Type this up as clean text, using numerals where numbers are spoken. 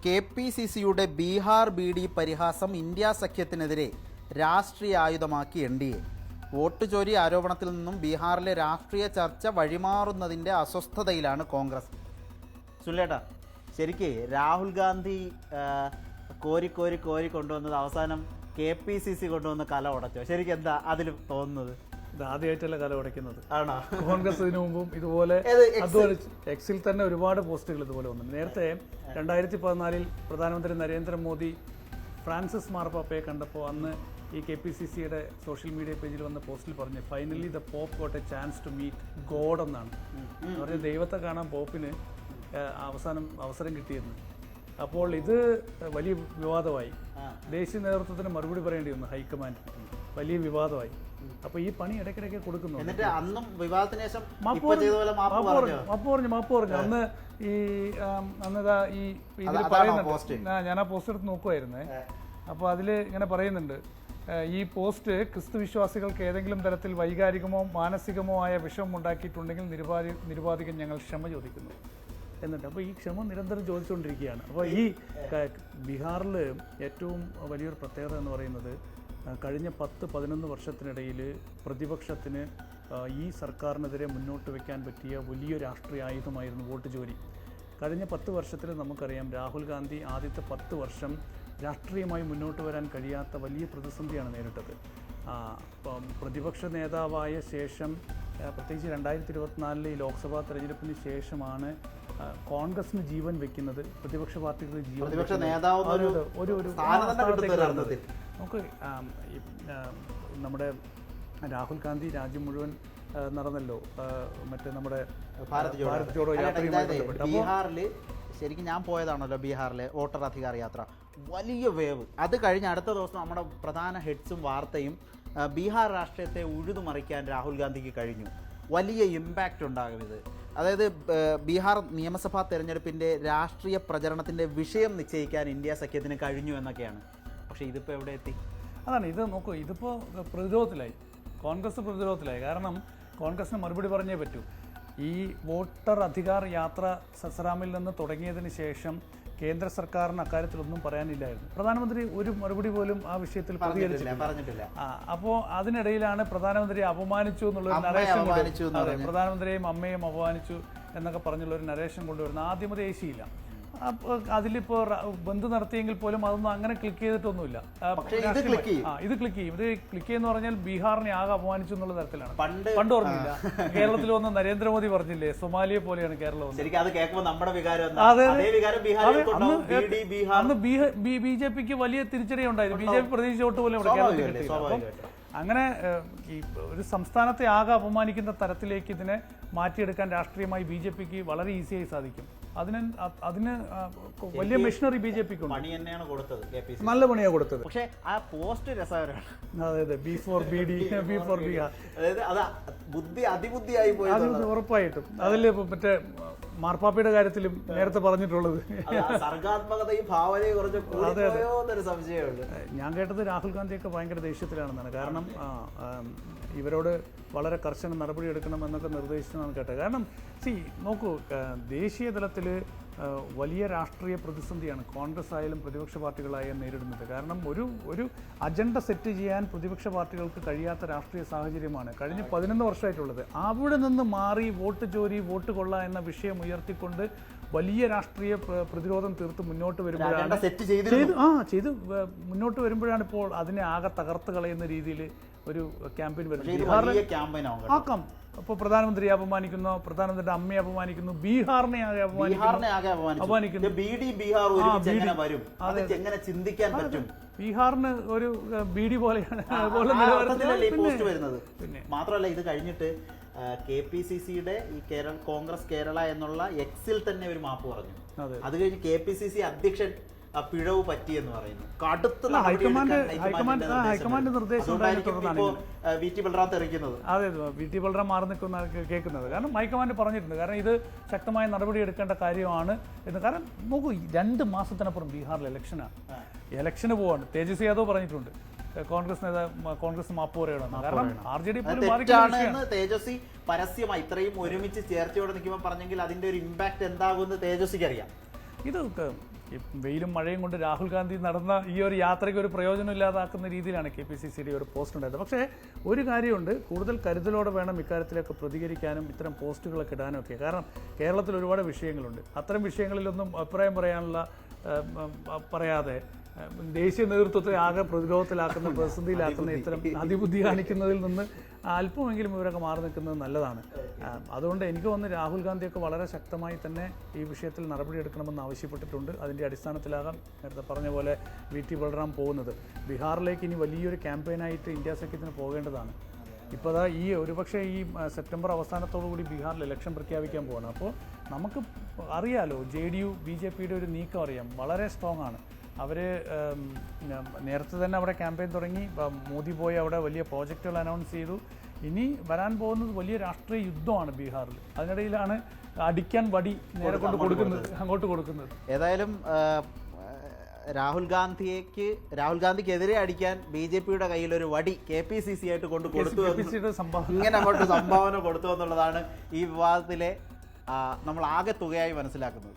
KPCCയുടെ Bihar BD പരിഹാസം India സഖ്യത്തിനെതിരെ രാഷ്ട്രീയ ആയുധമാക്കി NDA. Vote ചോരി ആരോപണത്തിൽ നിന്നും ബീഹാറിലെ രാഷ്ട്രീയ ചർച്ച വഴിമാറുന്നതിൻ്റെ അസ്വസ്ഥതയിലാണ് കോൺഗ്രസ്. സുല്ലേട്ടാ, ശരിക്ക് രാഹുൽ ഗാന്ധി കോരി കൊണ്ടുവന്നത് അവസാനം KPCC കൊണ്ടുവന്ന് കല ഉടച്ചോ? ശരിക്കും എന്താ അതിൽ തോന്നുന്നത്? ഇത് ആദ്യമായിട്ടല്ല കല ഉടയ്ക്കുന്നത്. ആണോ? കോൺഗ്രസ് ഇതിനു മുമ്പും ഇതുപോലെ എക്സിൽ തന്നെ ഒരുപാട് പോസ്റ്റുകൾ ഇതുപോലെ വന്നു. നേരത്തെ 2014 പ്രധാനമന്ത്രി നരേന്ദ്രമോദി ഫ്രാൻസിസ് മാർപ്പാപ്പയെ കണ്ടപ്പോൾ അന്ന് ഈ KPCCയുടെ സോഷ്യൽ മീഡിയ പേജിൽ വന്ന പോസ്റ്റിൽ പറഞ്ഞു, finally the pope got a chance to meet God എന്നാണ് പറഞ്ഞ. ദൈവത്തെ കാണാൻ പോപ്പിന് അവസരം കിട്ടിയിരുന്നു. അപ്പോൾ ഇത് വലിയ വിവാദമായി. ദേശീയ നേതൃത്വത്തിന് മറുപടി പറയേണ്ടി വന്നു. ഹൈക്കമാൻഡ് വലിയ വിവാദമായി. അപ്പൊ ഈ പണി ഇടയ്ക്കിടയ്ക്ക് കൊടുക്കുന്നു. മാപ്പ് പറഞ്ഞു. അന്ന് ഇതിൽ പറയുന്നുണ്ട്, ഞാൻ ആ പോസ്റ്റ് എടുത്ത് നോക്കുമായിരുന്നേ. അപ്പോൾ അതിൽ ഇങ്ങനെ പറയുന്നുണ്ട്, ഈ പോസ്റ്റ് ക്രിസ്തു വിശ്വാസികൾക്ക് ഏതെങ്കിലും തരത്തിൽ വൈകാരികമോ മാനസികമോ ആയ വിഷമം ഉണ്ടാക്കിയിട്ടുണ്ടെങ്കിൽ നിരുപാധികം ഞങ്ങൾ ക്ഷമ ചോദിക്കുന്നു എന്നിട്ട്. അപ്പോൾ ഈ ക്ഷമ നിരന്തരം ചോദിച്ചുകൊണ്ടിരിക്കുകയാണ്. അപ്പോൾ ഈ ബീഹാറിൽ ഏറ്റവും വലിയൊരു പ്രത്യേകത എന്ന് പറയുന്നത്, കഴിഞ്ഞ 10-11 വർഷത്തിനിടയിൽ പ്രതിപക്ഷത്തിന് ഈ സർക്കാരിനെതിരെ മുന്നോട്ട് വയ്ക്കാൻ പറ്റിയ വലിയ രാഷ്ട്രീയ ആയുധമായിരുന്നു വോട്ട് ചോരി. കഴിഞ്ഞ 10 വർഷത്തിൽ നമുക്കറിയാം, രാഹുൽ ഗാന്ധി ആദ്യത്തെ 10 വർഷം രാഷ്ട്രീയമായി മുന്നോട്ട് വരാൻ കഴിയാത്ത വലിയ പ്രതിസന്ധിയാണ് നേരിട്ടത്. പ്രതിപക്ഷ നേതാവായ ശേഷം, പ്രത്യേകിച്ച് 2024 ലോക്സഭാ തെരഞ്ഞെടുപ്പിന് ശേഷമാണ് കോൺഗ്രസിന് ജീവൻ വെക്കുന്നത്, പ്രതിപക്ഷ പാർട്ടികൾ ജീവൻ നമുക്ക് നമ്മുടെ രാഹുൽ ഗാന്ധി രാജ്യം മുഴുവൻ നടന്നല്ലോ, മറ്റേ നമ്മുടെ ഭാരത് ജോഡോ യാത്രയുമായി. ബീഹാറിൽ ശരിക്കും ഞാൻ പോയതാണല്ലോ ബീഹാറിലെ വോട്ടർ അധികാർ യാത്ര. വലിയ വേവ്. അത് കഴിഞ്ഞ് അടുത്ത ദിവസം നമ്മുടെ പ്രധാന ഹെഡ്സും വാർത്തയും ബീഹാർ രാഷ്ട്രീയത്തെ ഉഴുതുമറിക്കാൻ രാഹുൽ ഗാന്ധിക്ക് കഴിഞ്ഞു. വലിയ ഇമ്പാക്റ്റ് ഉണ്ടാകും ഇത്. അതായത് ബീഹാർ നിയമസഭാ തെരഞ്ഞെടുപ്പിൻ്റെ രാഷ്ട്രീയ പ്രചരണത്തിൻ്റെ വിഷയം നിശ്ചയിക്കാൻ ഇന്ത്യ സഖ്യത്തിന് കഴിഞ്ഞു എന്നൊക്കെയാണ്. പക്ഷേ ഇതിപ്പോൾ എവിടെ എത്തി? അതാണ് ഇത് നോക്കൂ, ഇതിപ്പോൾ പ്രതിരോധത്തിലായി, കോൺഗ്രസ് പ്രതിരോധത്തിലായി. കാരണം കോൺഗ്രസിന് മറുപടി പറഞ്ഞേ പറ്റൂ. ഈ വോട്ടർ അധികാർ യാത്ര സസറാമിൽ നിന്ന് തുടങ്ങിയതിന് ശേഷം കേന്ദ്ര സർക്കാരിന് അക്കാര്യത്തിലൊന്നും പറയാനില്ലായിരുന്നു. പ്രധാനമന്ത്രി ഒരു മറുപടി പോലും ആ വിഷയത്തിൽ പറഞ്ഞിട്ടില്ല. അപ്പോൾ അതിനിടയിലാണ് പ്രധാനമന്ത്രി അപമാനിച്ചു എന്നുള്ളൊരു നരേഷൻ, പ്രധാനമന്ത്രിയെയും അമ്മയും അപമാനിച്ചു എന്നൊക്കെ പറഞ്ഞുള്ളൊരു നരേഷൻ കൊണ്ടുവരുന്ന ആദ്യം ദേശീയില്ല. അതിലിപ്പോൾ ബന്ദ് നടത്തിയെങ്കിൽ പോലും അതൊന്നും അങ്ങനെ ക്ലിക്ക് ചെയ്തിട്ടൊന്നുമില്ല. ഇത് ക്ലിക്ക് ചെയ്യും. ഇത് ക്ലിക്ക് ചെയ്യുന്ന പറഞ്ഞാൽ ബീഹാറിനെ ആകെ അപമാനിച്ചു എന്നുള്ള തരത്തിലാണ്. പണ്ട് ഓർമ്മയില്ല, കേരളത്തിൽ വന്ന് നരേന്ദ്രമോദി പറഞ്ഞില്ലേ, സൊമാലിയെ പോലെയാണ് കേരളം. അന്ന് BJPക്ക് വലിയ തിരിച്ചടി ഉണ്ടായിരുന്നു. BJP പ്രതീക്ഷിച്ച വോട്ട് പോലും ഇവിടെ കേരളത്തിൽ കിട്ടിയില്ല. അങ്ങനെ ഈ ഒരു സംസ്ഥാനത്തെ ആകെ അപമാനിക്കുന്ന തരത്തിലേക്ക് ഇതിനെ മാറ്റിയെടുക്കാൻ രാഷ്ട്രീയമായി BJPക്ക് വളരെ ഈസിയായി സാധിക്കും. അതിന് വലിയ മെഷീനറി BJPക്ക് നല്ല പണിയാണ് കൊടുത്തത്. പക്ഷേ ആ പോസ്റ്റ് രസകരമാണ്. അതെ, B4 BD, B4 ബീഹാർ, അതിബുദ്ധിയായി പോയി ഉറപ്പായിട്ടും. അതിൽ മറ്റേ മാർപ്പാപ്പയുടെ കാര്യത്തിലും നേരത്തെ പറഞ്ഞിട്ടുള്ളത്. ഞാൻ കേട്ടത് രാഹുൽ ഗാന്ധിയൊക്കെ ഭയങ്കര ദേഷ്യത്തിലാണെന്നാണ്. കാരണം ഇവരോട് വളരെ കർശന നടപടി എടുക്കണം എന്നൊക്കെ നിർദ്ദേശിച്ചെന്നാണ് കേട്ടത്. കാരണം നോക്കൂ, ദേശീയ തലത്തിൽ വലിയ രാഷ്ട്രീയ പ്രതിസന്ധിയാണ് കോൺഗ്രസ് ആയാലും പ്രതിപക്ഷ പാർട്ടികളായാലും നേരിടുന്നത്. കാരണം ഒരു അജണ്ട സെറ്റ് ചെയ്യാൻ പ്രതിപക്ഷ പാർട്ടികൾക്ക് കഴിയാത്ത രാഷ്ട്രീയ സാഹചര്യമാണ് കഴിഞ്ഞ 11 വർഷമായിട്ടുള്ളത്. അവിടെ നിന്ന് മാറി വോട്ട് ചോരി, വോട്ട് കൊള്ള എന്ന വിഷയം ഉയർത്തിക്കൊണ്ട് വലിയ രാഷ്ട്രീയ പ്രതിരോധം തീർത്ത് മുന്നോട്ട് വരുമ്പോഴാണ് മുന്നോട്ട് വരുമ്പോഴാണ് ഇപ്പോൾ അതിനെ ആകെ തകർത്ത് കളയുന്ന രീതിയിൽ ഒരു ക്യാമ്പയിൻ വരുന്നത്. ആക്കാം. അപ്പോൾ പ്രധാനമന്ത്രിയെ അപമാനിക്കുന്നു, പ്രധാനമന്ത്രിയുടെ അമ്മയെ അപമാനിക്കുന്നു, ബീഹാറിനെ ആകെ അപമാനിക്കുന്നു. ബീഹാറിന് ഒരു BD പോലെയാണ് പിന്നെ മാത്രമല്ല, ഇത് കഴിഞ്ഞിട്ട് KPCCയുടെ ഈ കോൺഗ്രസ് കേരള എന്നുള്ള എക്സിൽ തന്നെ ഒരു മാപ്പ് പറഞ്ഞു. അത് കഴിഞ്ഞ് KPCC അധ്യക്ഷൻ പിഴവ് പറ്റിയെന്ന് പറയുന്നു. കടുത്ത ഹൈക്കമാൻഡ് നിർദ്ദേശം VT ബൽറാം തെറിക്കുന്നത്. അതെ, VT ബൽറാം മാറി നിൽക്കുന്ന കേൾക്കുന്നത്. കാരണം ഹൈക്കമാൻഡ് പറഞ്ഞിട്ടുണ്ട്, കാരണം ഇത് ശക്തമായ നടപടി എടുക്കേണ്ട കാര്യമാണ് എന്ന്. കാരണം നോക്കൂ, 2 മാസത്തിനപ്പുറം ബീഹാറിൽ ഇലക്ഷന് പോവാണ്. തേജസ്വി യാദവ് പറഞ്ഞിട്ടുണ്ട്, കോൺഗ്രസ് മാപ്പ് പറയണം. കാരണം RJD തേജസ്വി പരസ്യമായി ഇത്രയും ഒരുമിച്ച് ചേർച്ചയോടെ നിൽക്കുമ്പോൾ പറഞ്ഞെങ്കിൽ അതിന്റെ ഒരു ഇമ്പാക്ട് എന്താകുമെന്ന് തേജസ്വിക്ക് അറിയാം. ഇത് ഈ വെയിലും മഴയും കൊണ്ട് രാഹുൽ ഗാന്ധി നടന്ന ഈ ഒരു യാത്രയ്ക്ക് ഒരു പ്രയോജനം ഇല്ലാതാക്കുന്ന രീതിയിലാണ് KPCCയുടെ ഒരു പോസ്റ്റ് ഉണ്ടായത്. പക്ഷേ ഒരു കാര്യമുണ്ട്, കൂടുതൽ കരുതലോടെ വേണം ഇക്കാര്യത്തിലൊക്കെ പ്രതികരിക്കാനും ഇത്തരം പോസ്റ്റുകളൊക്കെ ഇടാനും ഒക്കെ. കാരണം കേരളത്തിൽ ഒരുപാട് വിഷയങ്ങളുണ്ട്. അത്തരം വിഷയങ്ങളിലൊന്നും അഭിപ്രായം പറയാനുള്ള പറയാതെ ദേശീയ നേതൃത്വത്തെ ആകെ പ്രതിരോധത്തിലാക്കുന്ന, പ്രതിസന്ധിയിലാക്കുന്ന ഇത്തരം അതിബുദ്ധി കാണിക്കുന്നതിൽ നിന്ന് അല്പമെങ്കിലും ഇവരൊക്കെ മാറി നിൽക്കുന്നത് നല്ലതാണ്. അതുകൊണ്ട് എനിക്ക് തോന്നുന്നു രാഹുൽ ഗാന്ധിയൊക്കെ വളരെ ശക്തമായി തന്നെ ഈ വിഷയത്തിൽ നടപടിയെടുക്കണമെന്ന് ആവശ്യപ്പെട്ടിട്ടുണ്ട്. അതിൻ്റെ അടിസ്ഥാനത്തിലാകാം നേരത്തെ പറഞ്ഞ പോലെ VT ബൽറാം പോകുന്നത്. ബീഹാറിലേക്ക് ഇനി വലിയൊരു ക്യാമ്പയിനായിട്ട് ഇന്ത്യ സഖ്യത്തിന് പോകേണ്ടതാണ്. ഇപ്പോൾ അതാ ഈ ഒരുപക്ഷെ ഈ സെപ്റ്റംബർ അവസാനത്തോടുകൂടി ബീഹാറിൽ ഇലക്ഷൻ പ്രഖ്യാപിക്കാൻ പോകണം. അപ്പോൾ നമുക്ക് അറിയാലോ, JDU BJPയുടെ ഒരു നീക്കം അറിയാം, വളരെ സ്ട്രോങ് ആണ്. അവർ നേരത്തെ തന്നെ അവിടെ ക്യാമ്പയിൻ തുടങ്ങി. മോദി പോയി അവിടെ വലിയ പ്രോജക്റ്റുകൾ അനൗൺസ് ചെയ്തു. ഇനി വരാൻ പോകുന്നത് വലിയ രാഷ്ട്രീയ യുദ്ധമാണ് ബീഹാറിൽ. അതിനിടയിലാണ് അടിക്കാൻ വടി നേരെ അങ്ങോട്ട് കൊടുക്കുന്നത്. ഏതായാലും രാഹുൽ ഗാന്ധിക്കെതിരെ അടിക്കാൻ BJPയുടെ കയ്യിൽ ഒരു വടി KPCC ആയിട്ട് കൊണ്ട് കൊടുത്തു, ഇങ്ങനെ അങ്ങോട്ട് സംഭാവന കൊടുത്തു എന്നുള്ളതാണ് ഈ വിവാദത്തിലെ നമ്മൾ ആകെ തുകയായി മനസ്സിലാക്കുന്നത്.